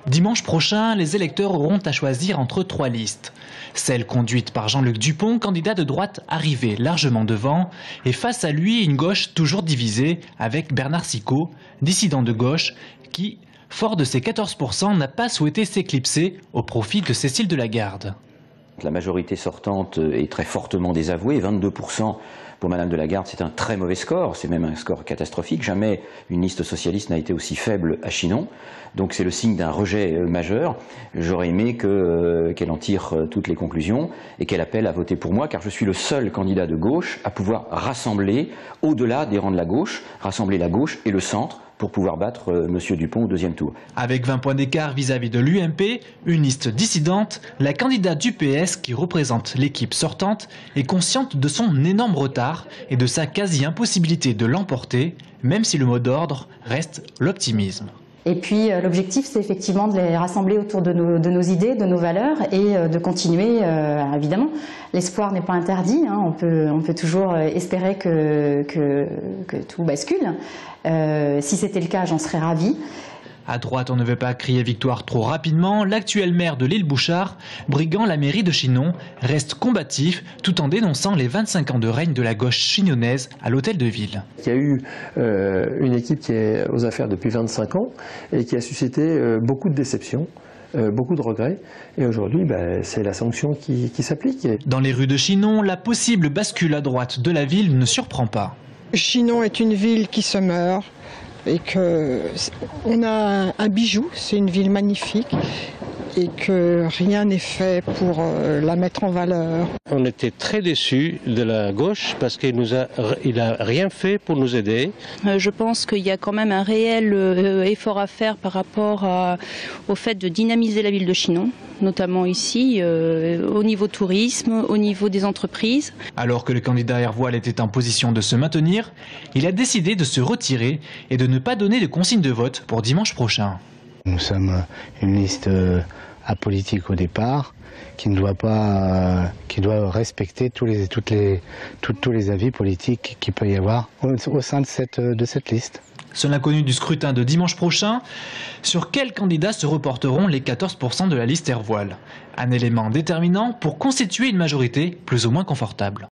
Dimanche prochain, les électeurs auront à choisir entre 3 listes. Celle conduite par Jean-Luc Dupont, candidat de droite arrivé largement devant, et face à lui une gauche toujours divisée avec Bernard Sicot, dissident de gauche, qui, fort de ses 14%, n'a pas souhaité s'éclipser au profit de Cécile Delagarde. La majorité sortante est très fortement désavouée, 22% pour Madame Delagarde, c'est un très mauvais score, c'est même un score catastrophique. Jamais une liste socialiste n'a été aussi faible à Chinon, donc c'est le signe d'un rejet majeur. J'aurais aimé qu'elle en tire toutes les conclusions et qu'elle appelle à voter pour moi, car je suis le seul candidat de gauche à pouvoir rassembler, au-delà des rangs de la gauche, rassembler la gauche et le centre, pour pouvoir battre M. Dupont au deuxième tour. Avec 20 points d'écart vis-à-vis de l'UMP, une liste dissidente, la candidate du PS qui représente l'équipe sortante est consciente de son énorme retard et de sa quasi-impossibilité de l'emporter, même si le mot d'ordre reste l'optimisme. Et puis l'objectif, c'est effectivement de les rassembler autour de nos idées, de nos valeurs et de continuer, évidemment. L'espoir n'est pas interdit, hein, on peut toujours espérer que tout bascule. Si c'était le cas, j'en serais ravie. À droite, on ne veut pas crier victoire trop rapidement. L'actuel maire de l'île Bouchard, briguant la mairie de Chinon, reste combatif tout en dénonçant les 25 ans de règne de la gauche chignonnaise à l'hôtel de ville. Il y a eu une équipe qui est aux affaires depuis 25 ans et qui a suscité beaucoup de déceptions. Beaucoup de regrets, et aujourd'hui c'est la sanction qui s'applique. Dans les rues de Chinon, la possible bascule à droite de la ville ne surprend pas. Chinon est une ville qui se meurt et qu'on a un bijou, c'est une ville magnifique et que rien n'est fait pour la mettre en valeur. On était très déçus de la gauche parce qu'il n'a rien fait pour nous aider. Je pense qu'il y a quand même un réel effort à faire par rapport au fait de dynamiser la ville de Chinon, notamment ici, au niveau tourisme, au niveau des entreprises. Alors que le candidat Hervoil était en position de se maintenir, il a décidé de se retirer et de ne pas donner de consigne de vote pour dimanche prochain. Nous sommes une liste apolitique au départ, qui doit respecter tous les avis politiques qu'il peut y avoir au sein de cette liste. Seul inconnu du scrutin de dimanche prochain, sur quels candidats se reporteront les 14% de la liste Hervoil? Un élément déterminant pour constituer une majorité plus ou moins confortable.